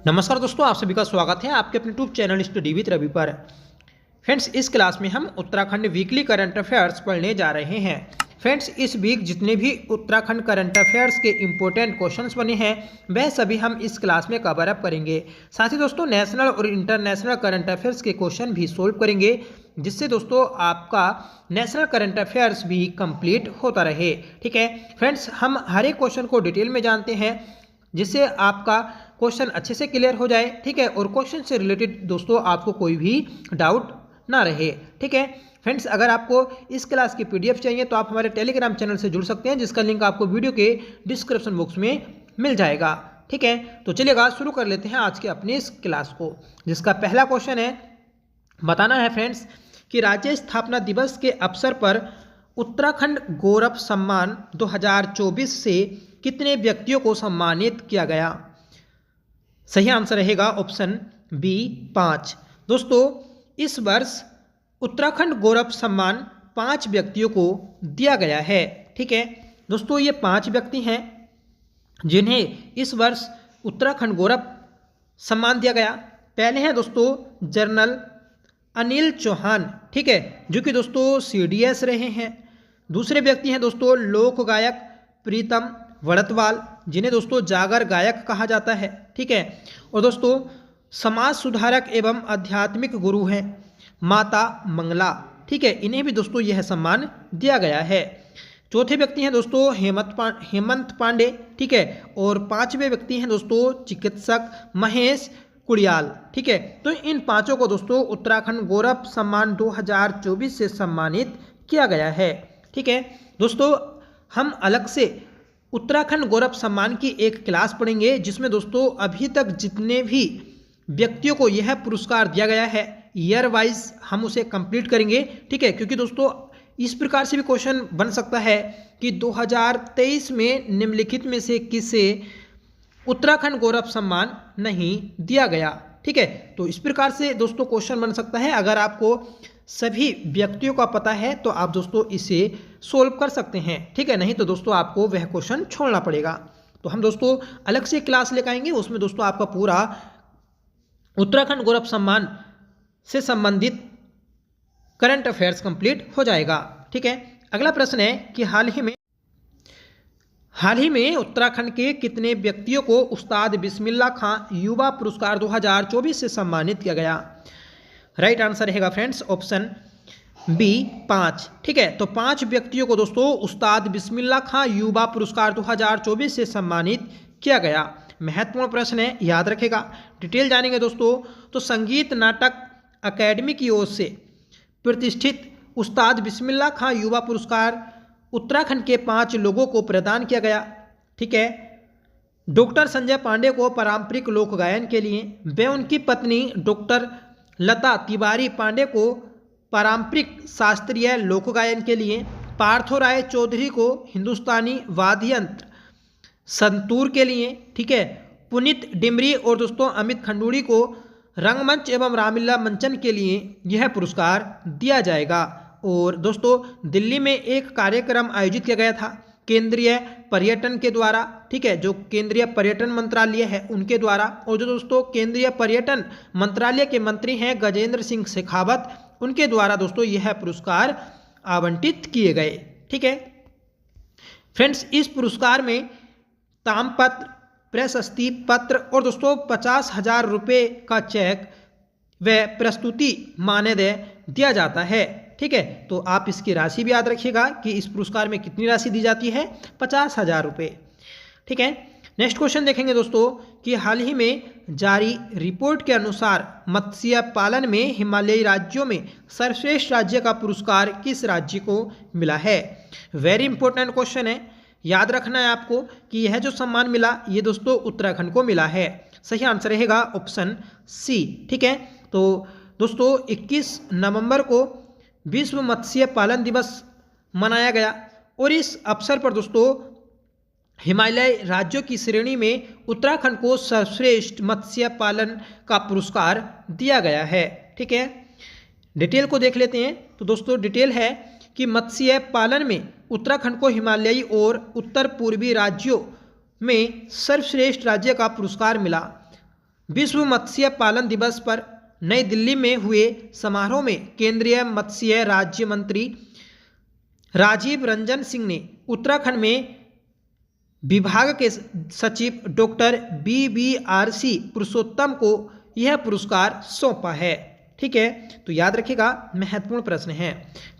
नमस्कार दोस्तों, आप सभी का स्वागत है आपके अपने YouTube channel study with Ravi पर। फ्रेंड्स, इस क्लास में हम उत्तराखंड वीकली करंट अफेयर्स पढ़ने जा रहे हैं। फ्रेंड्स, इस वीक जितने भी उत्तराखंड करंट अफेयर्स के इंपॉर्टेंट क्वेश्चंस बने हैं वह सभी हम इस क्लास में कवर अप करेंगे। साथ ही दोस्तों नेशनल और इंटरनेशनल करंट अफेयर्स के क्वेश्चन भी सोल्व करेंगे, जिससे दोस्तों आपका नेशनल करंट अफेयर्स भी कंप्लीट होता रहे। ठीक है फ्रेंड्स, हम हर एक क्वेश्चन को डिटेल में जानते हैं जिससे आपका क्वेश्चन अच्छे से क्लियर हो जाए। ठीक है, और क्वेश्चन से रिलेटेड दोस्तों आपको कोई भी डाउट ना रहे। ठीक है फ्रेंड्स, अगर आपको इस क्लास की पीडीएफ चाहिए तो आप हमारे टेलीग्राम चैनल से जुड़ सकते हैं, जिसका लिंक आपको वीडियो के डिस्क्रिप्शन बॉक्स में मिल जाएगा। ठीक है, तो चलिएगा शुरू कर लेते हैं आज के अपने इस क्लास को, जिसका पहला क्वेश्चन है, बताना है फ्रेंड्स कि राज्य स्थापना दिवस के अवसर पर उत्तराखंड गौरव सम्मान 2024 से कितने व्यक्तियों को सम्मानित किया गया। सही आंसर रहेगा ऑप्शन बी 5। दोस्तों इस वर्ष उत्तराखंड गौरव सम्मान 5 व्यक्तियों को दिया गया है। ठीक है दोस्तों, ये 5 व्यक्ति हैं जिन्हें इस वर्ष उत्तराखंड गौरव सम्मान दिया गया। पहले हैं दोस्तों जनरल अनिल चौहान, ठीक है, जो कि दोस्तों सीडीएस रहे हैं। दूसरे व्यक्ति हैं दोस्तों लोक गायक प्रीतम वड़तवाल, जिन्हें दोस्तों जागर गायक कहा जाता है। ठीक है, और दोस्तों समाज सुधारक एवं आध्यात्मिक गुरु हैं माता मंगला। ठीक है, इन्हें भी दोस्तों यह सम्मान दिया गया है। चौथे व्यक्ति हैं दोस्तों हेमंत पांडे। ठीक है, और 5वें व्यक्ति हैं दोस्तों चिकित्सक महेश कुड़ियाल। ठीक है, तो इन 5 को दोस्तों उत्तराखंड गौरव सम्मान 2024 से सम्मानित किया गया है। ठीक है दोस्तों, हम अलग से उत्तराखंड गौरव सम्मान की एक क्लास पढ़ेंगे, जिसमें दोस्तों अभी तक जितने भी व्यक्तियों को यह पुरस्कार दिया गया है ईयर वाइज हम उसे कंप्लीट करेंगे। ठीक है, क्योंकि दोस्तों इस प्रकार से भी क्वेश्चन बन सकता है कि 2023 में निम्नलिखित में से किसे उत्तराखंड गौरव सम्मान नहीं दिया गया। ठीक है, तो इस प्रकार से दोस्तों क्वेश्चन बन सकता है। अगर आपको सभी व्यक्तियों का पता है तो आप दोस्तों इसे सोल्व कर सकते हैं। ठीक है, नहीं तो दोस्तों आपको वह क्वेश्चन छोड़ना पड़ेगा। तो हम दोस्तों अलग से क्लास लेकर आएंगे, उसमें दोस्तों आपका पूरा उत्तराखंड गौरव सम्मान से संबंधित करंट अफेयर्स कंप्लीट हो जाएगा। ठीक है, अगला प्रश्न है कि हाल ही में उत्तराखंड के कितने व्यक्तियों को उस्ताद बिस्मिल्लाह खां युवा पुरस्कार 2024 से सम्मानित किया गया। राइट आंसर रहेगा फ्रेंड्स ऑप्शन बी 5। ठीक है, तो 5 व्यक्तियों को दोस्तों उस्ताद बिस्मिल्लाह खां युवा पुरस्कार 2024 से सम्मानित किया गया। महत्वपूर्ण प्रश्न है, याद रखेगा, डिटेल जानेंगे दोस्तों। तो संगीत नाटक अकेडमी की ओर से प्रतिष्ठित उस्ताद बिस्मिल्लाह खां युवा पुरस्कार उत्तराखंड के 5 लोगों को प्रदान किया गया। ठीक है, डॉक्टर संजय पांडे को पारंपरिक लोक गायन के लिए, वे उनकी पत्नी डॉक्टर लता तिवारी पांडे को पारंपरिक शास्त्रीय लोक गायन के लिए, पार्थो राय चौधरी को हिंदुस्तानी वाद्य यंत्र संतूर के लिए, ठीक है, पुनीत डिमरी और दोस्तों अमित खंडूड़ी को रंगमंच एवं रामलीला मंचन के लिए यह पुरस्कार दिया जाएगा। और दोस्तों दिल्ली में एक कार्यक्रम आयोजित किया गया था केंद्रीय पर्यटन के द्वारा। ठीक है, जो केंद्रीय पर्यटन मंत्रालय है उनके द्वारा, और जो दोस्तों केंद्रीय पर्यटन मंत्रालय के मंत्री हैं गजेंद्र सिंह शेखावत, उनके द्वारा दोस्तों यह पुरस्कार आवंटित किए गए। ठीक है फ्रेंड्स, इस पुरस्कार में तामपत्र, प्रशस्ति पत्र और दोस्तों 50,000 रुपये का चेक व प्रस्तुति मानदेय दिया जाता है। ठीक है, तो आप इसकी राशि भी याद रखिएगा कि इस पुरस्कार में कितनी राशि दी जाती है, 50,000 रुपये। ठीक है, नेक्स्ट क्वेश्चन देखेंगे दोस्तों कि हाल ही में जारी रिपोर्ट के अनुसार मत्स्य पालन में हिमालयी राज्यों में सर्वश्रेष्ठ राज्य का पुरस्कार किस राज्य को मिला है। वेरी इंपॉर्टेंट क्वेश्चन है, याद रखना है आपको कि यह जो सम्मान मिला ये दोस्तों उत्तराखंड को मिला है। सही आंसर रहेगा ऑप्शन सी। ठीक है, तो दोस्तों 21 नवंबर को विश्व मत्स्य पालन दिवस मनाया गया, और इस अवसर पर दोस्तों हिमालय राज्यों की श्रेणी में उत्तराखंड को सर्वश्रेष्ठ मत्स्य पालन का पुरस्कार दिया गया है। ठीक है, डिटेल को देख लेते हैं। तो दोस्तों डिटेल है कि मत्स्य पालन में उत्तराखंड को हिमालयी और उत्तर पूर्वी राज्यों में सर्वश्रेष्ठ राज्य का पुरस्कार मिला। विश्व मत्स्य पालन दिवस पर नई दिल्ली में हुए समारोह में केंद्रीय मत्स्य राज्य मंत्री राजीव रंजन सिंह ने उत्तराखंड में विभाग के सचिव डॉक्टर BBRC पुरुषोत्तम को यह पुरस्कार सौंपा है। ठीक है, तो याद रखिएगा, महत्वपूर्ण प्रश्न है।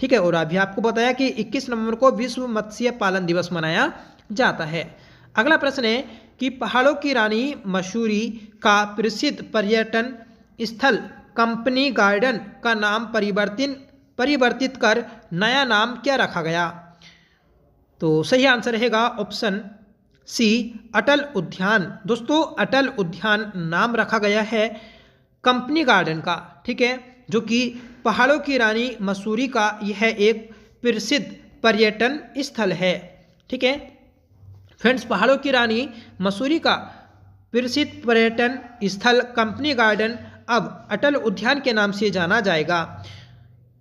ठीक है, और अभी आपको बताया कि 21 नवंबर को विश्व मत्स्य पालन दिवस मनाया जाता है। अगला प्रश्न है कि पहाड़ों की रानी मसूरी का प्रसिद्ध पर्यटन स्थल कंपनी गार्डन का नाम परिवर्तित कर नया नाम क्या रखा गया? तो सही आंसर रहेगा ऑप्शन सी, अटल उद्यान। दोस्तों, अटल उद्यान नाम रखा गया है कंपनी गार्डन का। ठीक है, जो कि पहाड़ों की रानी मसूरी का यह एक प्रसिद्ध पर्यटन स्थल है। ठीक है फ्रेंड्स, पहाड़ों की रानी मसूरी का प्रसिद्ध पर्यटन स्थल कंपनी गार्डन अब अटल उद्यान के नाम से जाना जाएगा।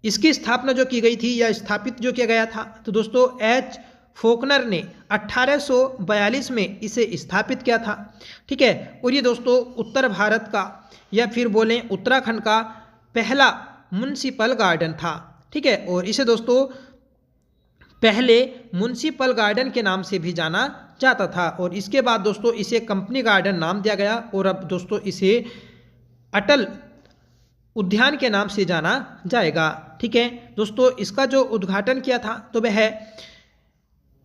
इसकी स्थापना जो की गई थी या स्थापित जो किया गया था, तो दोस्तों H. फोकनर ने 1842 में इसे स्थापित किया था। ठीक है, और ये दोस्तों उत्तर भारत का या फिर बोलें उत्तराखंड का पहला म्युनिसिपल गार्डन था। ठीक है, और इसे दोस्तों पहले म्युनिसिपल गार्डन के नाम से भी जाना जाता था, और इसके बाद दोस्तों इसे कंपनी गार्डन नाम दिया गया, और अब दोस्तों इसे अटल उद्यान के नाम से जाना जाएगा। ठीक है दोस्तों, इसका जो उद्घाटन किया था तो वह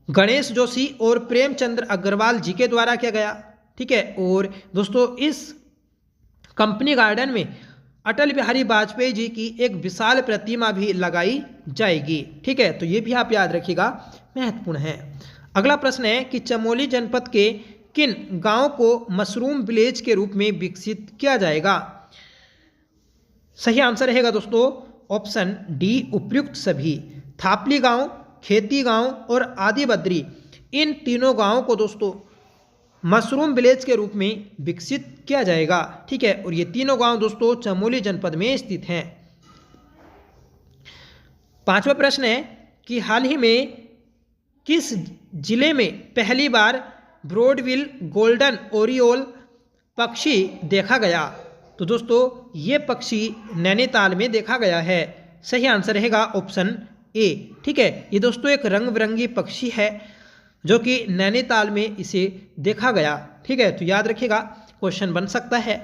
गणेश जोशी और प्रेमचंद्र अग्रवाल जी के द्वारा किया गया। ठीक है, और दोस्तों इस कंपनी गार्डन में अटल बिहारी वाजपेयी जी की एक विशाल प्रतिमा भी लगाई जाएगी। ठीक है, तो ये भी आप याद रखिएगा, महत्वपूर्ण है। अगला प्रश्न है कि चमोली जनपद के किन गांवों को मशरूम विलेज के रूप में विकसित किया जाएगा? सही आंसर रहेगा दोस्तों ऑप्शन डी, उपयुक्त सभी। थापली गांव, खेती गांव और आदि बद्री, इन तीनों गांवों को दोस्तों मशरूम विलेज के रूप में विकसित किया जाएगा। ठीक है, और ये तीनों गांव दोस्तों चमोली जनपद में स्थित हैं। पांचवा प्रश्न है कि हाल ही में किस जिले में पहली बार ब्रॉडबिल गोल्डन ओरियोल पक्षी देखा गया? तो दोस्तों ये पक्षी नैनीताल में देखा गया है। सही आंसर रहेगा ऑप्शन ए। ठीक है, ये दोस्तों एक रंग बिरंगी पक्षी है जो कि नैनीताल में इसे देखा गया। ठीक है, तो याद रखिएगा, क्वेश्चन बन सकता है।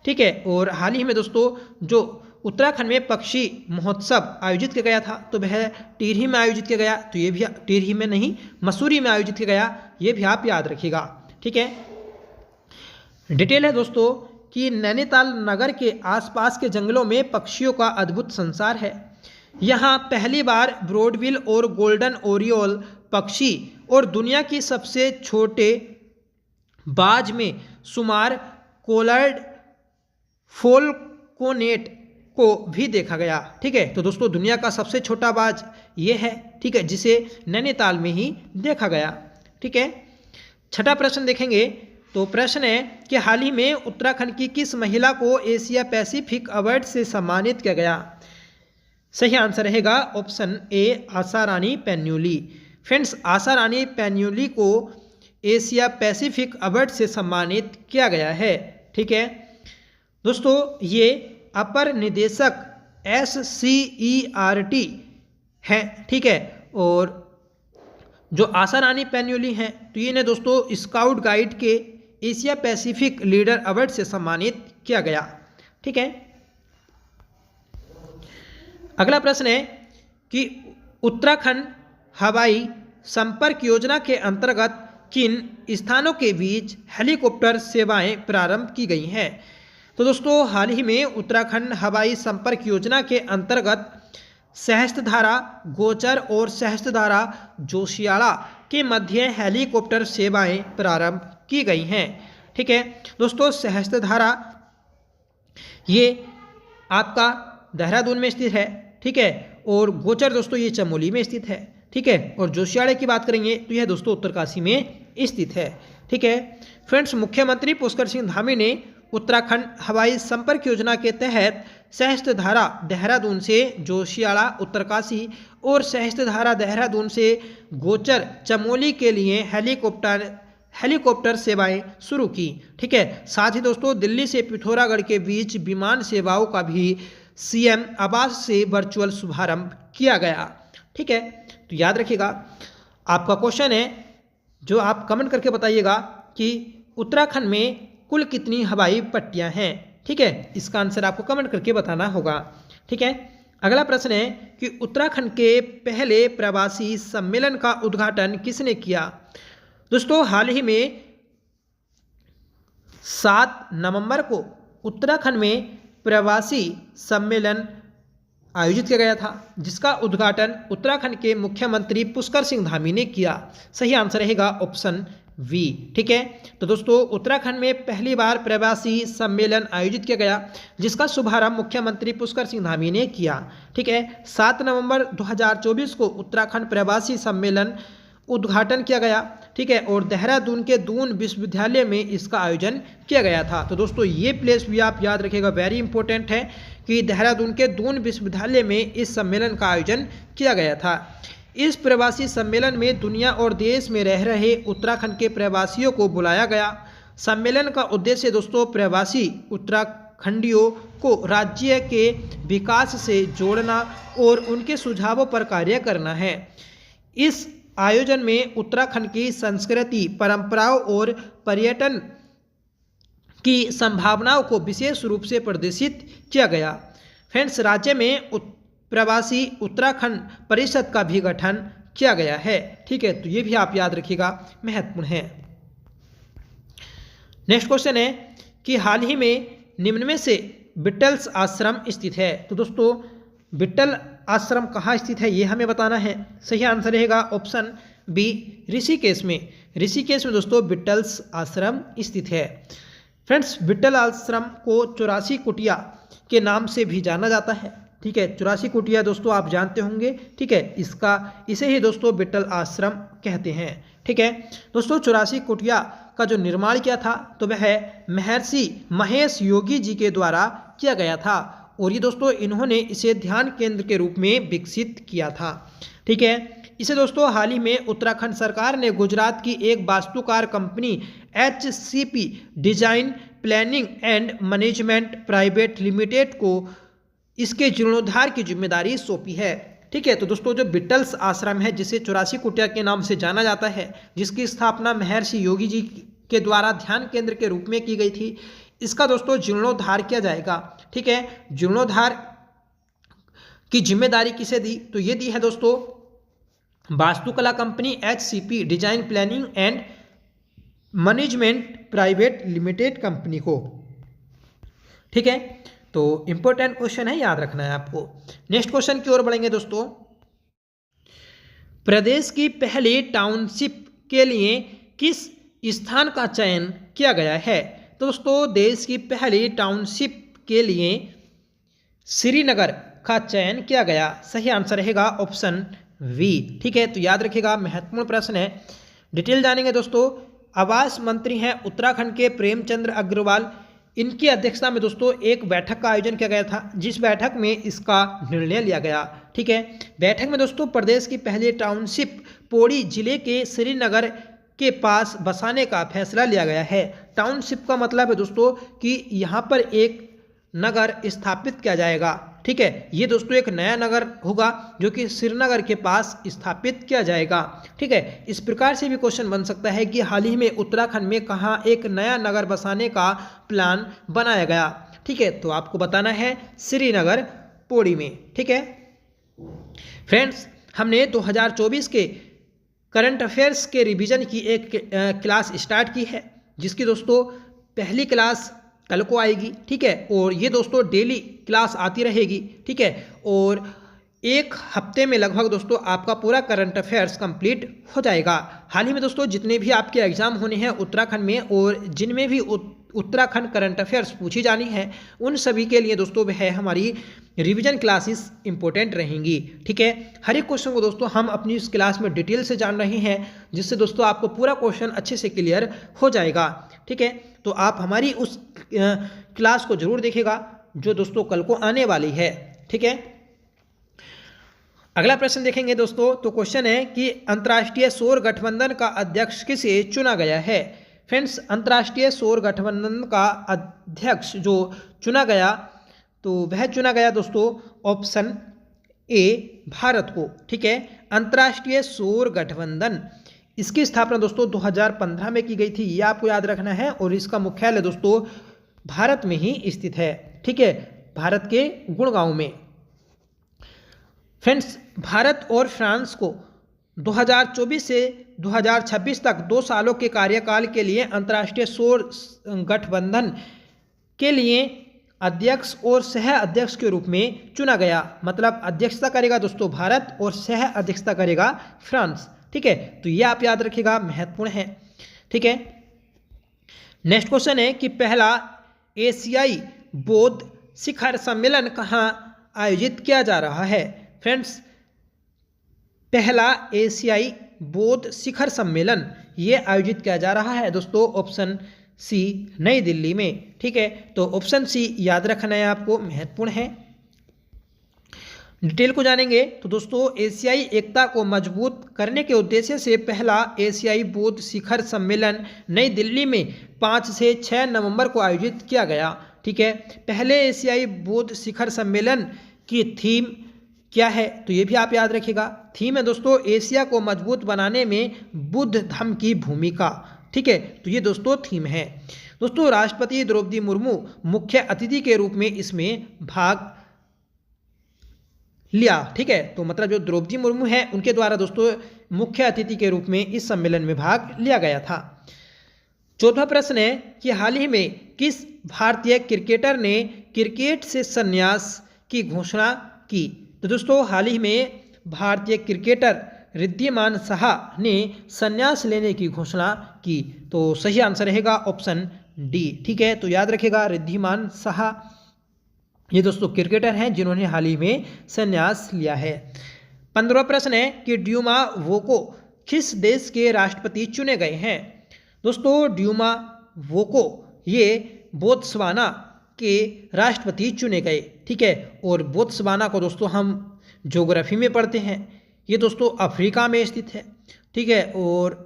ठीक है, और हाल ही में दोस्तों जो उत्तराखंड में पक्षी महोत्सव आयोजित किया गया था तो वह टिहरी में आयोजित किया गया, तो ये भी टिहरी में नहीं मसूरी में आयोजित किया गया, ये भी आप याद रखिएगा। ठीक है, डिटेल है दोस्तों कि नैनीताल नगर के आसपास के जंगलों में पक्षियों का अद्भुत संसार है। यहाँ पहली बार ब्रॉडबिल और गोल्डन ओरियोल पक्षी और दुनिया की सबसे छोटे बाज में शुमार कोलर्ड फोल्कोनेट को भी देखा गया। ठीक है, तो दोस्तों दुनिया का सबसे छोटा बाज ये है। ठीक है, जिसे नैनीताल में ही देखा गया। ठीक है, छठा प्रश्न देखेंगे तो प्रश्न है कि हाल ही में उत्तराखंड की किस महिला को एशिया पैसिफिक अवार्ड से सम्मानित किया गया? सही आंसर रहेगा option A, Asha Rani Painuly. Friends, Asha Rani Painuly को एशिया पैसिफिक अवार्ड से सम्मानित किया गया है। ठीक है दोस्तों, ये अपर निदेशक SCERT हैं। ठीक है, और जो आशा रानी पैन्यूली हैं तो ये ने दोस्तों स्काउट गाइड के एशिया पैसिफिक लीडर अवार्ड से सम्मानित किया गया। ठीक है, अगला प्रश्न है कि उत्तराखंड हवाई संपर्क योजना के अंतर्गत किन स्थानों के बीच हेलीकॉप्टर सेवाएं प्रारंभ की गई हैं? तो दोस्तों हाल ही में उत्तराखंड हवाई संपर्क योजना के अंतर्गत सहस्त्रधारा गोचर और सहस्त्रधारा जोशियाड़ा के मध्य हेलीकॉप्टर सेवाएं प्रारंभ की गई हैं। ठीक है दोस्तों, सहस्त्रधारा ये आपका देहरादून में स्थित है। ठीक है, और गोचर दोस्तों ये चमोली में स्थित है। ठीक है, और जोशियाड़ा की बात करेंगे तो यह दोस्तों उत्तरकाशी में स्थित है। ठीक है फ्रेंड्स, मुख्यमंत्री पुष्कर सिंह धामी ने उत्तराखंड हवाई संपर्क योजना के तहत सहस्त्रधारा देहरादून से जोशियाड़ा उत्तरकाशी और सहस्त्रधारा देहरादून से गोचर चमोली के लिए हेलीकॉप्टर सेवाएं शुरू की। ठीक है, साथ ही दोस्तों दिल्ली से पिथौरागढ़ के बीच विमान सेवाओं का भी सीएम आवास से वर्चुअल शुभारंभ किया गया। ठीक है, तो याद रखिएगा आपका क्वेश्चन है जो आप कमेंट करके बताइएगा कि उत्तराखंड में कुल कितनी हवाई पट्टियां हैं। ठीक है, इसका आंसर आपको कमेंट करके बताना होगा। ठीक है, अगला प्रश्न है कि उत्तराखंड के पहले प्रवासी सम्मेलन का उद्घाटन किसने किया। दोस्तों हाल ही में 7 नवंबर को उत्तराखंड में प्रवासी सम्मेलन आयोजित किया गया था, जिसका उद्घाटन उत्तराखंड के मुख्यमंत्री पुष्कर सिंह धामी ने किया। सही आंसर रहेगा ऑप्शन वी। ठीक है, तो दोस्तों उत्तराखंड में पहली बार प्रवासी सम्मेलन आयोजित किया गया, जिसका शुभारंभ मुख्यमंत्री पुष्कर सिंह धामी ने किया। ठीक है, 7 नवंबर 2024 को उत्तराखंड प्रवासी सम्मेलन उद्घाटन किया गया। ठीक है, और देहरादून के दून विश्वविद्यालय में इसका आयोजन किया गया था। तो दोस्तों ये प्लेस भी आप याद रखिएगा, वेरी इंपॉर्टेंट है कि देहरादून के दून विश्वविद्यालय में इस सम्मेलन का आयोजन किया गया था। इस प्रवासी सम्मेलन में दुनिया और देश में रह रहे उत्तराखंड के प्रवासियों को बुलाया गया। सम्मेलन का उद्देश्य दोस्तों प्रवासी उत्तराखंडियों को राज्य के विकास से जोड़ना और उनके सुझावों पर कार्य करना है। इस आयोजन में उत्तराखंड की संस्कृति, परंपराओं और पर्यटन की संभावनाओं को विशेष रूप से प्रदर्शित किया गया। फ्रेंड्स, राज्य में प्रवासी उत्तराखंड परिषद का भी गठन किया गया है। ठीक है, तो ये भी आप याद रखिएगा, महत्वपूर्ण है। नेक्स्ट क्वेश्चन है कि हाल ही में निम्न में से बिटल्स आश्रम स्थित है। तो दोस्तों बिट्टल आश्रम कहाँ स्थित है ये हमें बताना है। सही आंसर रहेगा ऑप्शन बी, ऋषिकेश में। ऋषिकेश में दोस्तों बिट्टल्स आश्रम स्थित है। फ्रेंड्स, बिट्टल आश्रम को 84 कुटिया के नाम से भी जाना जाता है। ठीक है, 84 कुटिया दोस्तों आप जानते होंगे। ठीक है, इसे ही दोस्तों बिट्टल आश्रम कहते हैं। ठीक है दोस्तों, 84 कुटिया का जो निर्माण किया था तो वह महर्षि महेश योगी जी के द्वारा किया गया था, और ये दोस्तों इन्होंने इसे ध्यान केंद्र के रूप में विकसित किया था। ठीक है, इसे दोस्तों हाल ही में उत्तराखंड सरकार ने गुजरात की एक वास्तुकार company HCP design planning and management private limited को इसके जीर्णोद्धार की जिम्मेदारी सौंपी है। ठीक है, तो दोस्तों जो बिट्टल्स आश्रम है, जिसे 84 कुटिया के नाम से जाना जाता है, जिसकी स्थापना महर्षि योगी जी के द्वारा ध्यान केंद्र के रूप में की गई थी, इसका दोस्तों जीर्णोद्धार किया जाएगा। ठीक है, जीर्णोद्धार की जिम्मेदारी किसे दी, तो ये दी है दोस्तों वास्तुकला company HCP design planning and management private limited company को। ठीक है, तो इंपॉर्टेंट क्वेश्चन है, याद रखना है आपको। नेक्स्ट क्वेश्चन की ओर बढ़ेंगे दोस्तों। प्रदेश की पहली टाउनशिप के लिए किस स्थान का चयन किया गया है। तो दोस्तों देश की पहली टाउनशिप के लिए श्रीनगर का चयन किया गया। सही आंसर रहेगा ऑप्शन वी। ठीक है, तो याद रखिएगा, महत्वपूर्ण प्रश्न है। डिटेल जानेंगे दोस्तों। आवास मंत्री हैं उत्तराखंड के प्रेमचंद्र अग्रवाल। इनकी अध्यक्षता में दोस्तों एक बैठक का आयोजन किया गया था, जिस बैठक में इसका निर्णय लिया गया। ठीक है, बैठक में दोस्तों प्रदेश की पहली टाउनशिप पौड़ी जिले के श्रीनगर के पास बसाने का फैसला लिया गया है। टाउनशिप का मतलब है दोस्तों कि यहाँ पर एक नगर स्थापित किया जाएगा। ठीक है, ये दोस्तों एक नया नगर होगा जो कि श्रीनगर के पास स्थापित किया जाएगा। ठीक है, इस प्रकार से भी क्वेश्चन बन सकता है कि हाल ही में उत्तराखंड में कहाँ एक नया नगर बसाने का प्लान बनाया गया। ठीक है, तो आपको बताना है श्रीनगर पौड़ी में। ठीक है फ्रेंड्स, हमने 2024 के करंट अफेयर्स के रिवीजन की एक क्लास स्टार्ट की है, जिसकी दोस्तों पहली क्लास कल को आएगी। ठीक है, और ये दोस्तों डेली क्लास आती रहेगी। ठीक है, और एक हफ्ते में लगभग दोस्तों आपका पूरा करंट अफेयर्स कंप्लीट हो जाएगा। हाल ही में दोस्तों जितने भी आपके एग्जाम होने हैं उत्तराखंड में, और जिनमें भी उत्तराखंड करंट अफेयर्स पूछी जानी है, उन सभी के लिए दोस्तों वह हमारी रिवीजन क्लासेस इंपॉर्टेंट रहेंगी। ठीक है, हर एक क्वेश्चन को दोस्तों हम अपनी इस क्लास में डिटेल से जान रहे हैं, जिससे दोस्तों आपको पूरा क्वेश्चन अच्छे से क्लियर हो जाएगा। ठीक है, तो आप हमारी उस क्लास को जरूर देखिएगा जो दोस्तों कल को आने वाली है। ठीक है, अगला प्रश्न देखेंगे दोस्तों, तो क्वेश्चन है कि अंतर्राष्ट्रीय सौर गठबंधन का अध्यक्ष किसे चुना गया है। फ्रेंड्स, अंतर्राष्ट्रीय सौर गठबंधन का अध्यक्ष जो चुना गया, तो वह चुना गया दोस्तों ऑप्शन ए भारत को। ठीक है, अंतर्राष्ट्रीय सौर गठबंधन, इसकी स्थापना दोस्तों 2015 में की गई थी, ये आपको याद रखना है। और इसका मुख्यालय दोस्तों भारत में ही स्थित है। ठीक है, भारत के गुड़गांव में। फ्रेंड्स, भारत और फ्रांस को 2024 से 2026 तक 2 सालों के कार्यकाल के लिए अंतर्राष्ट्रीय सौर गठबंधन के लिए अध्यक्ष और सह अध्यक्ष के रूप में चुना गया। मतलब अध्यक्षता करेगा दोस्तों भारत और सह अध्यक्षता करेगा फ्रांस। ठीक है, तो ये आप याद रखिएगा, महत्वपूर्ण है। ठीक है, नेक्स्ट क्वेश्चन है कि पहला एशियाई बौद्ध शिखर सम्मेलन कहाँ आयोजित किया जा रहा है। फ्रेंड्स, पहला एशियाई बौद्ध शिखर सम्मेलन ये आयोजित किया जा रहा है दोस्तों ऑप्शन सी नई दिल्ली में। ठीक है, तो ऑप्शन सी याद रखना है आपको, महत्वपूर्ण है। डिटेल को जानेंगे तो दोस्तों एशियाई एकता को मजबूत करने के उद्देश्य से पहला एशियाई बौद्ध शिखर सम्मेलन नई दिल्ली में 5 से 6 नवंबर को आयोजित किया गया। ठीक है, पहले एशियाई बौद्ध शिखर सम्मेलन की थीम क्या है, तो ये भी आप याद रखिएगा। थीम है दोस्तों एशिया को मजबूत बनाने में बुद्ध धर्म की भूमिका। ठीक है, तो ये दोस्तों थीम है। दोस्तों राष्ट्रपति द्रौपदी मुर्मू मुख्य अतिथि के रूप में इसमें भाग लिया। ठीक है, तो मतलब जो द्रौपदी मुर्मू है उनके द्वारा दोस्तों मुख्य अतिथि के रूप में इस सम्मेलन में भाग लिया गया था। चौथा प्रश्न है कि हाल ही में किस भारतीय क्रिकेटर ने क्रिकेट से संन्यास की घोषणा की। तो दोस्तों हाल ही में भारतीय क्रिकेटर रिद्धिमान साहा ने संन्यास लेने की घोषणा की। तो सही आंसर रहेगा ऑप्शन डी। ठीक है, तो याद रखेगा रिद्धिमान साहा, ये दोस्तों क्रिकेटर हैं जिन्होंने हाल ही में संन्यास लिया है। 15वां प्रश्न है कि ड्यूमा वोको किस देश के राष्ट्रपति चुने गए हैं। दोस्तों ड्यूमा वोको ये बोत्सवाना के राष्ट्रपति चुने गए। ठीक है, और बोत्सवाना को दोस्तों हम ज्योग्राफी में पढ़ते हैं, ये दोस्तों अफ्रीका में स्थित है। ठीक है, और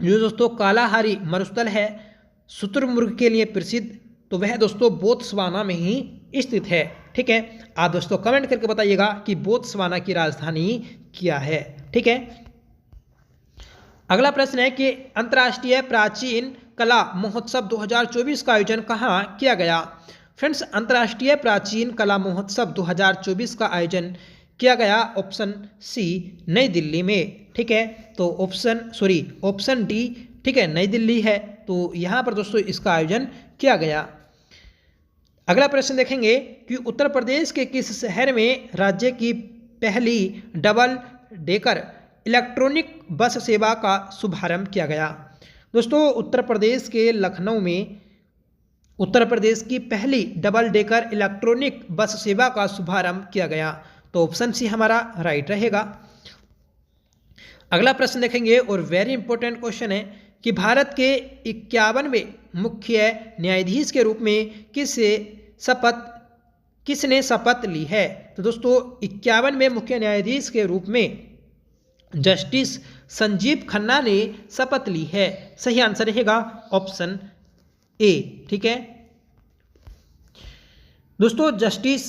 जो दोस्तों कालाहारी मरुस्थल है शुतुरमुर्ग के लिए प्रसिद्ध, तो वह दोस्तों बोत्सवाना में ही स्थित है। ठीक है, आप दोस्तों कमेंट करके बताइएगा कि बोत्सवाना की राजधानी क्या है। ठीक है, अगला प्रश्न है कि अंतर्राष्ट्रीय प्राचीन कला महोत्सव 2024 का आयोजन कहाँ किया गया। फ्रेंड्स, अंतर्राष्ट्रीय प्राचीन कला महोत्सव 2024 का आयोजन किया गया ऑप्शन सी नई दिल्ली में। ठीक है, तो ऑप्शन डी ठीक है नई दिल्ली है, तो यहाँ पर दोस्तों इसका आयोजन किया गया। अगला प्रश्न देखेंगे कि उत्तर प्रदेश के किस शहर में राज्य की पहली डबल डेकर इलेक्ट्रॉनिक बस सेवा का शुभारंभ किया गया। दोस्तों उत्तर प्रदेश के लखनऊ में उत्तर प्रदेश की पहली डबल डेकर इलेक्ट्रॉनिक बस सेवा का शुभारंभ किया गया। तो ऑप्शन सी हमारा राइट रहेगा। अगला प्रश्न देखेंगे और वेरी इंपॉर्टेंट क्वेश्चन है कि भारत के 51वें मुख्य न्यायाधीश के रूप में किसने शपथ ली है। तो दोस्तों 51वें मुख्य न्यायाधीश के रूप में जस्टिस संजीव खन्ना ने शपथ ली है। सही आंसर रहेगा ऑप्शन ए। ठीक है दोस्तों, justice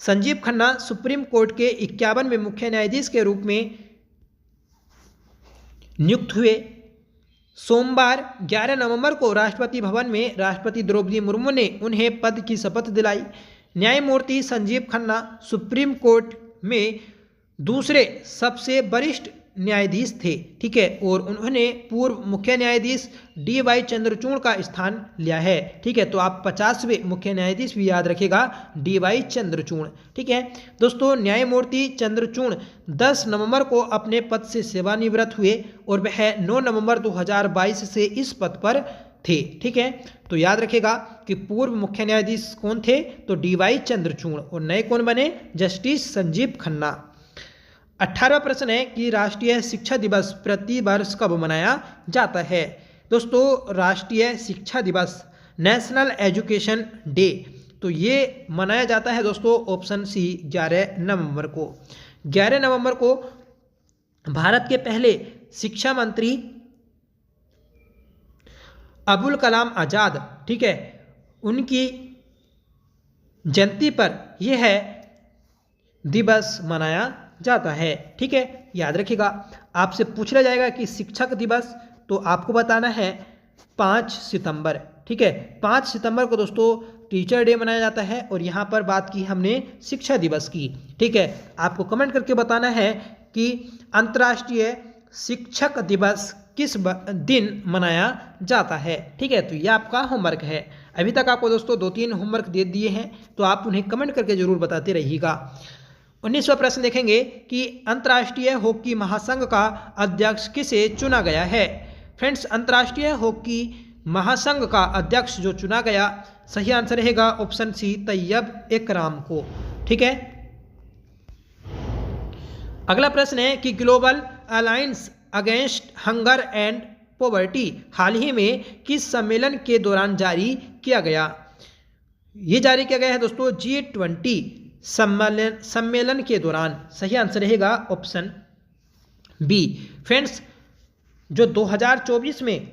Sanjeev Khanna supreme court के 51वें मुख्य न्यायाधीश के रूप में नियुक्त हुए। सोमवार 11 नवंबर को राष्ट्रपति भवन में राष्ट्रपति द्रौपदी मुर्मू ने उन्हें पद की शपथ दिलाई। न्यायमूर्ति संजीव खन्ना सुप्रीम कोर्ट में दूसरे सबसे वरिष्ठ न्यायाधीश थे। ठीक है, और उन्होंने पूर्व मुख्य न्यायाधीश DY चंद्रचूड़ का स्थान लिया है। ठीक है, तो आप 50वें मुख्य न्यायाधीश भी याद रखेगा DY चंद्रचूड़। ठीक है दोस्तों, न्यायमूर्ति चंद्रचूड़ 10 नवंबर को अपने पद से सेवानिवृत्त हुए और वह 9 नवंबर 2022 से इस पद पर थे। ठीक है, तो याद रखेगा कि पूर्व मुख्य न्यायाधीश कौन थे, तो DY चंद्रचूड़, और नए कौन बने, जस्टिस संजीव खन्ना। 18वां प्रश्न है कि राष्ट्रीय शिक्षा दिवस प्रति वर्ष कब मनाया जाता है। दोस्तों राष्ट्रीय शिक्षा दिवस नेशनल एजुकेशन डे, तो ये मनाया जाता है दोस्तों ऑप्शन सी 11 नवंबर को। 11 नवंबर को भारत के पहले शिक्षा मंत्री अबुल कलाम आज़ाद, ठीक है, उनकी जयंती पर यह दिवस मनाया जाता है। ठीक है, याद रखिएगा। आपसे पूछा जाएगा कि शिक्षक दिवस, तो आपको बताना है 5 सितंबर। ठीक है, 5 सितंबर को दोस्तों टीचर डे मनाया जाता है और यहाँ पर बात की हमने शिक्षा दिवस की। ठीक है, आपको कमेंट करके बताना है कि अंतर्राष्ट्रीय शिक्षक दिवस किस दिन मनाया जाता है। ठीक है, तो ये आपका होमवर्क है। अभी तक आपको दोस्तों 2-3 होमवर्क दे दिए हैं, तो आप उन्हें कमेंट करके जरूर बताते रहिएगा। 19वां प्रश्न देखेंगे कि अंतर्राष्ट्रीय हॉकी महासंघ का अध्यक्ष किसे चुना गया है। फ्रेंड्स, अंतर्राष्ट्रीय हॉकी महासंघ का अध्यक्ष जो चुना गया, सही आंसर रहेगा ऑप्शन सी, तैयब इकराम को। ठीक है, अगला प्रश्न है कि global alliance against hunger and poverty हाल ही में किस सम्मेलन के दौरान जारी किया गया। ये जारी किया गया है दोस्तों G20 सम्मेलन के दौरान। सही आंसर रहेगा ऑप्शन बी। फ्रेंड्स, जो 2024 में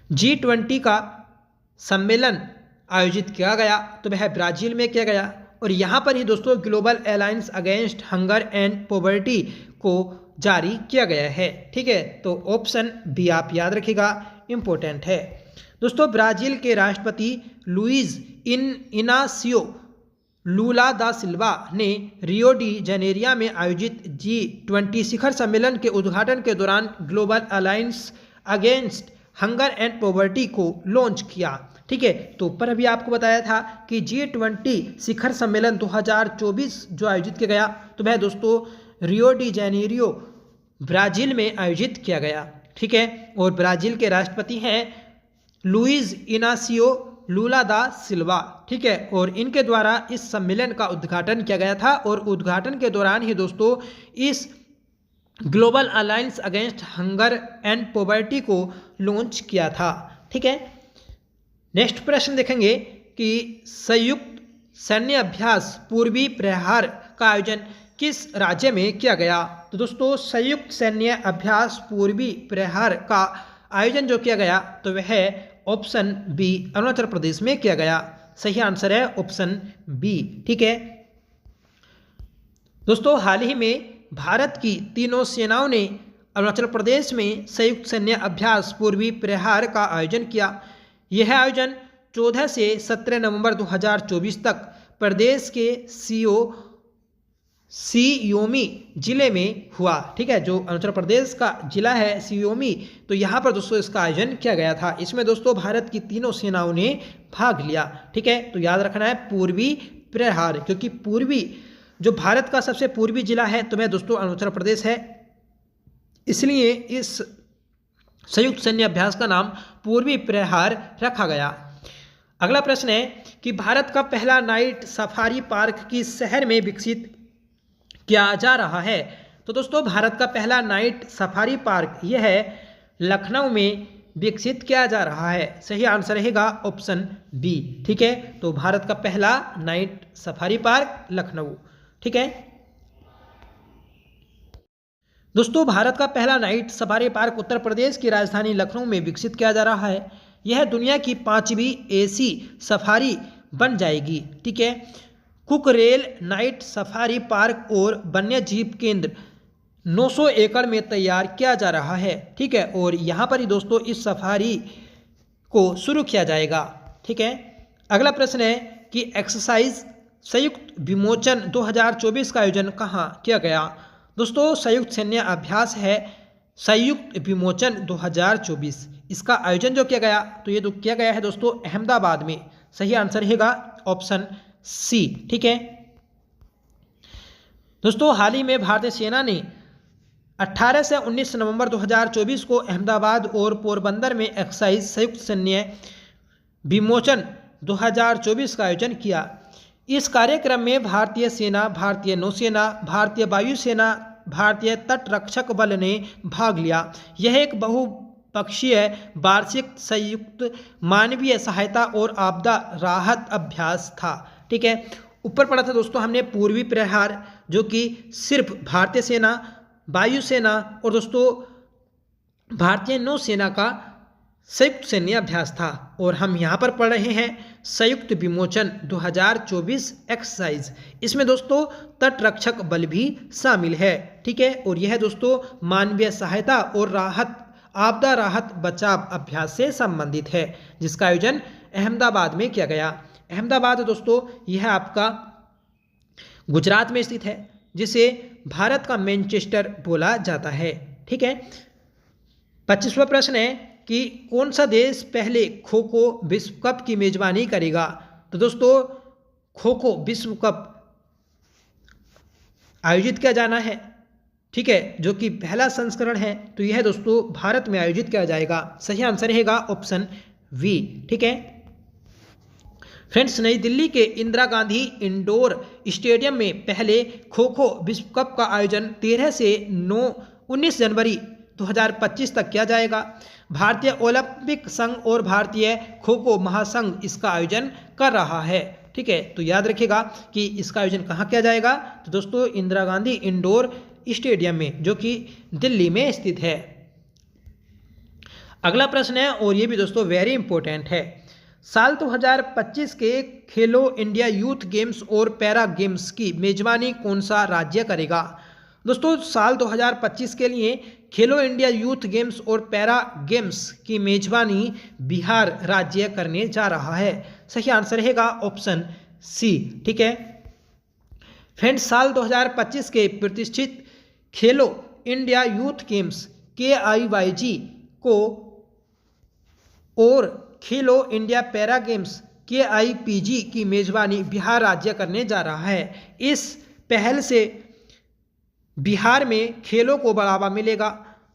G20 का सम्मेलन आयोजित किया गया तो वह ब्राजील में किया गया, और यहाँ पर ही दोस्तों global alliance against hunger and poverty को जारी किया गया है। ठीक है, तो ऑप्शन बी आप याद रखिएगा, इंपॉर्टेंट है। दोस्तों, ब्राजील के राष्ट्रपति लुइज इनासियो लूला दा सिल्वा ने रियो डी जेनेरिया में आयोजित G20 शिखर सम्मेलन के उद्घाटन के दौरान global alliance against hunger and poverty को लॉन्च किया। ठीक है, तो ऊपर अभी आपको बताया था कि G20 शिखर सम्मेलन 2024 जो आयोजित किया गया तो वह दोस्तों रियो डी जेनेरियो ब्राजील में आयोजित किया गया। ठीक है, और ब्राजील के राष्ट्रपति हैं लुइज इनासियो लूला दा सिल्वा। ठीक है, और इनके द्वारा इस सम्मेलन का उद्घाटन किया गया था, और उद्घाटन के दौरान ही दोस्तों इस global alliance against hunger and poverty को लॉन्च किया था। ठीक है, नेक्स्ट प्रश्न देखेंगे कि संयुक्त सैन्य अभ्यास पूर्वी प्रहार का आयोजन किस राज्य में किया गया। तो दोस्तों, संयुक्त सैन्य अभ्यास पूर्वी प्रहार का आयोजन जो किया गया तो वह ऑप्शन बी, अरुणाचल प्रदेश में किया गया। सही आंसर है ऑप्शन बी। ठीक है दोस्तों, हाल ही में भारत की तीनों सेनाओं ने अरुणाचल प्रदेश में संयुक्त सैन्य अभ्यास पूर्वी प्रहार का आयोजन किया। यह आयोजन 14 से 17 नवंबर 2024 तक प्रदेश के सियोमी जिले में हुआ। ठीक है, जो अरुणाचल प्रदेश का जिला है सियोमी, तो यहाँ पर दोस्तों इसका आयोजन किया गया था। इसमें दोस्तों भारत की तीनों सेनाओं ने भाग लिया। ठीक है, तो याद रखना है पूर्वी प्रहार, क्योंकि पूर्वी जो भारत का सबसे पूर्वी जिला है तो वह दोस्तों अरुणाचल प्रदेश है, इसलिए इस संयुक्त सैन्य अभ्यास का नाम पूर्वी प्रहार रखा गया। अगला प्रश्न है कि भारत का पहला नाइट सफारी पार्क किस शहर में विकसित किया जा रहा है। तो दोस्तों, भारत का पहला नाइट सफारी पार्क यह है लखनऊ में विकसित किया जा रहा है। सही आंसर रहेगा ऑप्शन बी। ठीक है, तो भारत का पहला नाइट सफारी पार्क लखनऊ। ठीक है दोस्तों, भारत का पहला night safari park Uttar Pradesh की राजधानी लखनऊ में विकसित किया जा रहा है। यह दुनिया की 5वीं एसी सफारी बन जाएगी। ठीक है, कुकरेल नाइट सफारी पार्क और वन्य जीव केंद्र 900 एकड़ में तैयार किया जा रहा है। ठीक है, और यहाँ पर ही दोस्तों इस सफारी को शुरू किया जाएगा। ठीक है, अगला प्रश्न है कि एक्सरसाइज संयुक्त विमोचन 2024 का आयोजन कहाँ किया गया। दोस्तों, संयुक्त सैन्य अभ्यास है संयुक्त विमोचन 2024, इसका आयोजन जो किया गया तो ये तो किया गया है दोस्तों अहमदाबाद में। सही आंसर रहेगा ऑप्शन सी। ठीक है दोस्तों, हाल ही में भारतीय सेना ने 18 से 19 नवंबर 2024 को अहमदाबाद और पोरबंदर में एक्साइज संयुक्त सैन्य विमोचन 2024 का आयोजन किया। इस कार्यक्रम में भारतीय सेना, भारतीय नौसेना, भारतीय वायुसेना, भारतीय तटरक्षक बल ने भाग लिया। यह एक बहुपक्षीय वार्षिक संयुक्त मानवीय सहायता और आपदा राहत अभ्यास था। ठीक है, ऊपर पढ़ा था दोस्तों हमने पूर्वी प्रहार, जो कि सिर्फ भारतीय सेना, वायुसेना और दोस्तों भारतीय नौसेना का संयुक्त सैन्य अभ्यास था। और हम यहाँ पर पढ़ रहे हैं संयुक्त विमोचन 2024 एक्सरसाइज। इसमें दोस्तों तटरक्षक बल भी शामिल है, ठीक है। और यह दोस्तों मानवीय सहायता और राहत, आपदा राहत बचाव अभ्यास से संबंधित है, जिसका आयोजन अहमदाबाद में किया गया। अहमदाबाद दोस्तों यह आपका गुजरात में स्थित है, जिसे भारत का मैनचेस्टर बोला जाता है, ठीक है। 25वां प्रश्न है कि कौन सा देश पहले खो खो विश्व कप की मेजबानी करेगा। तो दोस्तों खो खो विश्व कप आयोजित किया जाना है, ठीक है, जो कि पहला संस्करण है, तो यह दोस्तों भारत में आयोजित किया जाएगा। सही आंसर रहेगा ऑप्शन वी, ठीक है। फ्रेंड्स, नई दिल्ली के इंदिरा गांधी इंडोर स्टेडियम में पहले खो खो विश्व कप का आयोजन 13 से 19 जनवरी 2025 तक किया जाएगा। भारतीय ओलंपिक संघ और भारतीय खो खो महासंघ इसका आयोजन कर रहा है, ठीक है। तो याद रखिएगा कि इसका आयोजन कहाँ किया जाएगा, तो दोस्तों इंदिरा गांधी इंडोर स्टेडियम में, जो कि दिल्ली में स्थित है। अगला प्रश्न है, और ये भी दोस्तों वेरी इंपॉर्टेंट है। साल 2025 के खेलो इंडिया यूथ गेम्स और पैरा गेम्स की मेजबानी कौन सा राज्य करेगा। दोस्तों साल 2025 के लिए खेलो इंडिया यूथ गेम्स और पैरा गेम्स की मेजबानी बिहार राज्य करने जा रहा है। सही आंसर रहेगा ऑप्शन सी, ठीक है। फ्रेंड्स, साल 2025 के प्रतिष्ठित खेलो इंडिया यूथ गेम्स KIYG को और खेलो इंडिया पैरा गेम्स KIPG की मेजबानी बिहार राज्य करने जा रहा है। इस पहल से बिहार में खेलों को बढ़ावा मिलेगा,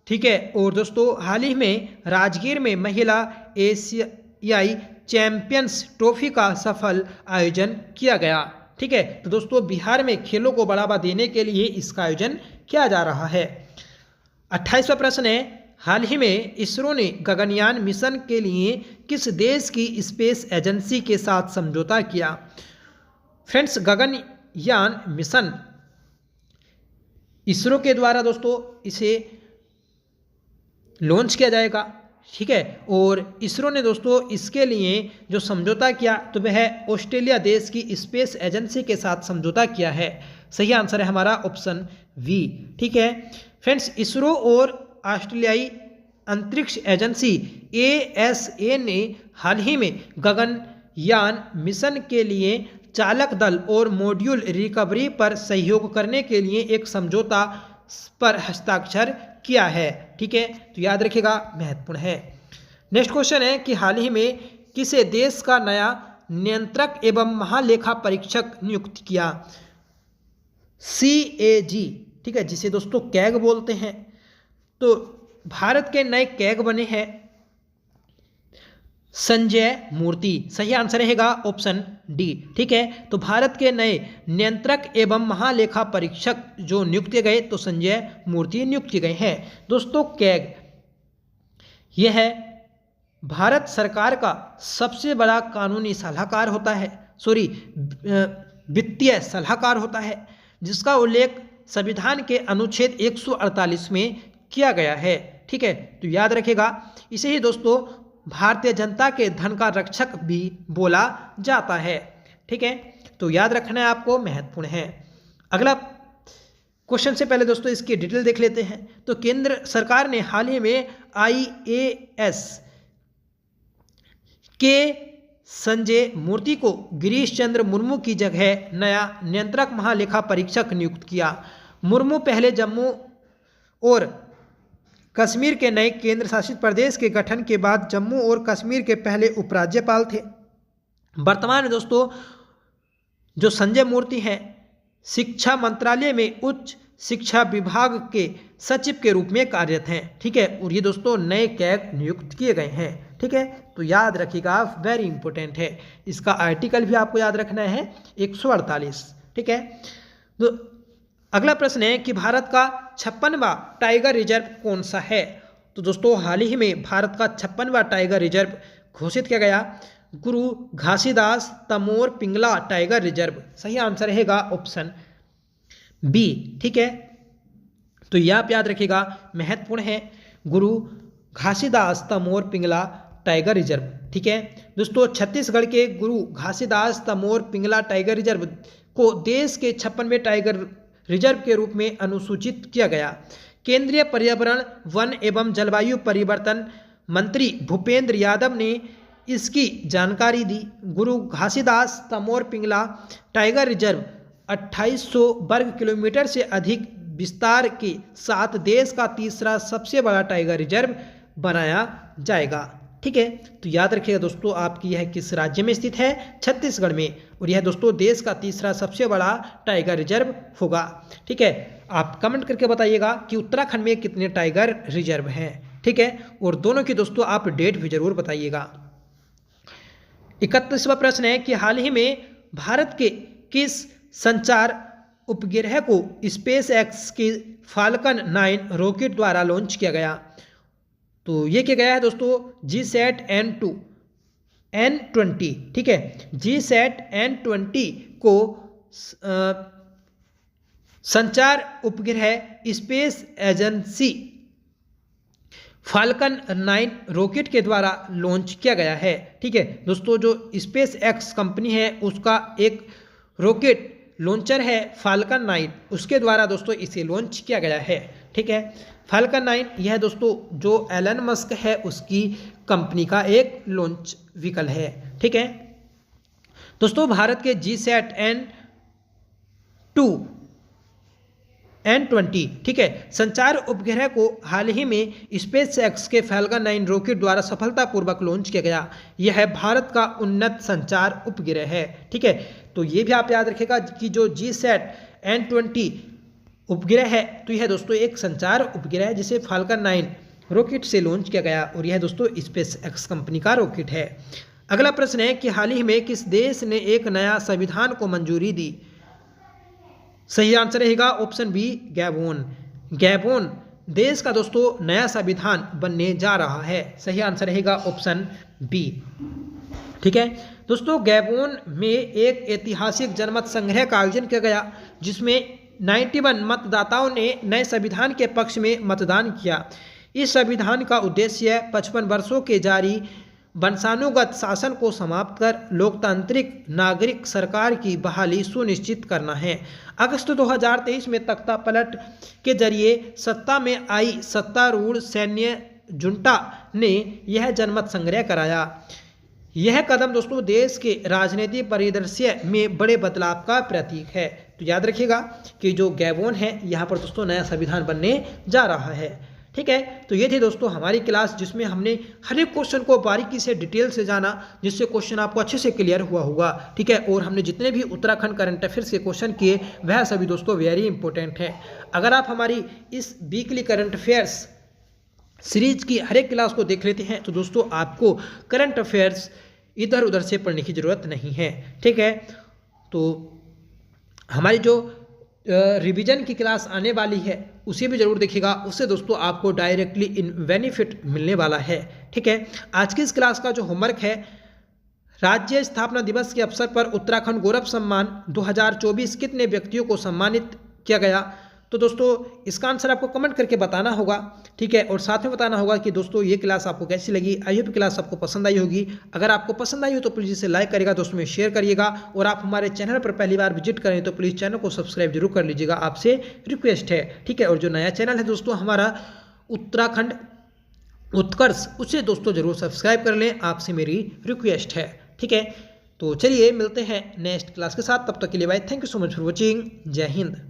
ठीक है। और दोस्तों हाल ही में राजगीर में महिला एशियाई चैंपियंस ट्रॉफी का सफल आयोजन किया गया, ठीक है। तो दोस्तों बिहार में खेलों को बढ़ावा देने के लिए इसका आयोजन किया जा रहा है। 28वां प्रश्न है, हाल ही में इसरो ने गगनयान मिशन के लिए किस देश की स्पेस एजेंसी के साथ समझौता किया। फ्रेंड्स, गगनयान मिशन इसरो के द्वारा दोस्तों इसे लॉन्च किया जाएगा, ठीक है। और इसरो ने दोस्तों इसके लिए जो समझौता किया तो वह ऑस्ट्रेलिया देश की स्पेस एजेंसी के साथ समझौता किया है। सही आंसर है हमारा ऑप्शन वी, ठीक है। फ्रेंड्स, इसरो और ऑस्ट्रेलियाई अंतरिक्ष एजेंसी ASA ने हाल ही में गगनयान मिशन के लिए चालक दल और मॉड्यूल रिकवरी पर सहयोग करने के लिए एक समझौता पर हस्ताक्षर किया है, ठीक है। तो याद रखिएगा, महत्वपूर्ण है। नेक्स्ट क्वेश्चन है कि हाल ही में किसे देश का नया नियंत्रक एवं महालेखा परीक्षक नियुक्त किया। CAG, ठीक है, जिसे दोस्तों कैग बोलते हैं। तो भारत के नए कैग बने हैं संजय मूर्ति। सही आंसर रहेगा ऑप्शन डी, ठीक है। तो भारत के नए नियंत्रक एवं महालेखा परीक्षक जो नियुक्त किए गए तो संजय मूर्ति नियुक्त किए गए हैं। दोस्तों कैग यह भारत सरकार का सबसे बड़ा कानूनी सलाहकार होता है, वित्तीय सलाहकार होता है, जिसका उल्लेख संविधान के अनुच्छेद 148 में किया गया है, ठीक है। तो याद रखेगा, इसे ही दोस्तों भारतीय जनता के धन का रक्षक भी बोला जाता है, ठीक है। तो याद रखना है आपको, महत्वपूर्ण है। अगला क्वेश्चन से पहले दोस्तों इसकी डिटेल देख लेते हैं। तो केंद्र सरकार ने हाल ही में IAS के संजय मूर्ति को गिरीश चंद्र मुर्मू की जगह नया नियंत्रक महालेखा परीक्षक नियुक्त किया। मुर्मू पहले जम्मू और कश्मीर के नए केंद्र शासित प्रदेश के गठन के बाद जम्मू और कश्मीर के पहले उपराज्यपाल थे। वर्तमान में दोस्तों जो संजय मूर्ति हैं शिक्षा मंत्रालय में उच्च शिक्षा विभाग के सचिव के रूप में कार्यरत हैं, ठीक है। और ये दोस्तों नए कैग नियुक्त किए गए हैं, ठीक है। तो याद रखिएगा, वेरी इंपॉर्टेंट है। इसका आर्टिकल भी आपको याद रखना है 148, ठीक है। तो अगला प्रश्न है कि भारत का 56वां टाइगर रिजर्व कौन सा है। तो दोस्तों हाल ही में भारत का 56वां टाइगर रिजर्व घोषित किया गया। गुरु घासीदास तमोर पिंगला टाइगर रिजर्व। सही आंसर रहेगा ऑप्शन बी। ठीक है, तो यह आप याद रखिएगा, महत्वपूर्ण है, गुरु घासीदास तमोर पिंगला टाइगर रिजर्व। ठीक है दोस्तों, छत्तीसगढ़ के गुरु घासीदास तमोर पिंगला टाइगर रिजर्व को देश के 56वें टाइगर रिजर्व के रूप में अनुसूचित किया गया। केंद्रीय पर्यावरण, वन एवं जलवायु परिवर्तन मंत्री भूपेंद्र यादव ने इसकी जानकारी दी। गुरु घासीदास तमोर पिंगला टाइगर रिजर्व 2800 वर्ग किलोमीटर से अधिक विस्तार के साथ देश का तीसरा सबसे बड़ा टाइगर रिजर्व बनाया जाएगा। ठीक है, तो याद रखिएगा दोस्तों, आपकी यह किस राज्य में स्थित है? छत्तीसगढ़ में। और यह दोस्तों देश का तीसरा सबसे बड़ा टाइगर रिजर्व होगा। ठीक है, आप कमेंट करके बताइएगा कि उत्तराखंड में कितने टाइगर रिजर्व हैं। ठीक है, और दोनों की दोस्तों आप डेट भी जरूर बताइएगा। 31वां प्रश्न है कि हाल ही में भारत के किस संचार उपग्रह को स्पेस एक्स की फाल्कन 9 रॉकेट द्वारा लॉन्च किया गया? तो ये किया गया है दोस्तों GSAT N20। ठीक है, GSAT N20 को संचार उपग्रह स्पेस एजेंसी फाल्कन 9 रॉकेट के द्वारा लॉन्च किया गया है। ठीक है दोस्तों, जो स्पेस एक्स कंपनी है उसका एक रॉकेट लॉन्चर है फाल्कन 9, उसके द्वारा दोस्तों इसे लॉन्च किया गया है। ठीक है, फाल्कन 9 यह दोस्तों जो एलन मस्क है उसकी कंपनी का एक लॉन्च व्हीकल है। ठीक है दोस्तों, भारत के GSAT N20 ठीक है संचार उपग्रह को हाल ही में स्पेस एक्स के फाल्कन 9 रॉकेट द्वारा सफलतापूर्वक लॉन्च किया गया। यह भारत का उन्नत संचार उपग्रह है। ठीक है, तो ये भी आप याद रखिएगा कि जो GSAT N20 उपग्रह है तो यह दोस्तों एक संचार उपग्रह है जिसे फाल्कन 9 रॉकेट से लॉन्च किया गया और यह दोस्तों स्पेस एक्स कंपनी का रॉकेट है। अगला प्रश्न है कि हाल ही में किस देश ने एक नया संविधान को मंजूरी दी? सही आंसर रहेगा ऑप्शन बी, गैबोन। गैबोन देश का दोस्तों नया संविधान बनने जा रहा है। सही आंसर रहेगा ऑप्शन बी। ठीक है दोस्तों, गैबोन में एक ऐतिहासिक जनमत संग्रह का आयोजन किया गया जिसमें 91 मतदाताओं ने नए संविधान के पक्ष में मतदान किया। इस संविधान का उद्देश्य 55 वर्षों के जारी वंशानुगत शासन को समाप्त कर लोकतांत्रिक नागरिक सरकार की बहाली सुनिश्चित करना है। अगस्त 2023 में तख्ता पलट के जरिए सत्ता में आई सत्तारूढ़ सैन्य जुंटा ने यह जनमत संग्रह कराया। यह कदम दोस्तों देश के राजनीतिक परिदृश्य में बड़े बदलाव का प्रतीक है। तो याद रखिएगा कि जो गैबोन है यहाँ पर दोस्तों नया संविधान बनने जा रहा है। ठीक है, तो ये थी दोस्तों हमारी क्लास जिसमें हमने हर एक क्वेश्चन को बारीकी से डिटेल से जाना जिससे क्वेश्चन आपको अच्छे से क्लियर हुआ होगा। ठीक है, और हमने जितने भी उत्तराखंड करंट अफेयर्स के क्वेश्चन किए वह सभी दोस्तों वेरी इंपॉर्टेंट है। अगर आप हमारी इस वीकली करंट अफेयर्स सीरीज की हर एक क्लास को देख लेते हैं तो दोस्तों आपको करंट अफेयर्स इधर उधर से पढ़ने की ज़रूरत नहीं है। ठीक है, तो हमारी जो रिवीजन की क्लास आने वाली है उसे भी जरूर देखिएगा, उससे दोस्तों आपको डायरेक्टली इन बेनिफिट मिलने वाला है। ठीक है, आज की इस क्लास का जो होमवर्क है, राज्य स्थापना दिवस के अवसर पर उत्तराखंड गौरव सम्मान 2024 कितने व्यक्तियों को सम्मानित किया गया? तो दोस्तों इसका आंसर आपको कमेंट करके बताना होगा। ठीक है, और साथ में बताना होगा कि दोस्तों ये क्लास आपको कैसी लगी। आई होप क्लास आपको पसंद आई होगी। अगर आपको पसंद आई हो तो प्लीज़ इसे लाइक करिएगा, दोस्तों में शेयर करिएगा, और आप हमारे चैनल पर पहली बार विजिट करें तो प्लीज़ चैनल को सब्सक्राइब जरूर कर लीजिएगा, आपसे रिक्वेस्ट है। ठीक है, और जो नया चैनल है दोस्तों हमारा उत्तराखंड उत्कर्ष, उसे दोस्तों जरूर सब्सक्राइब कर लें, आपसे मेरी रिक्वेस्ट है। ठीक है, तो चलिए मिलते हैं नेक्स्ट क्लास के साथ, तब तक के लिए bye. Thank you so much for watching. Jai Hind.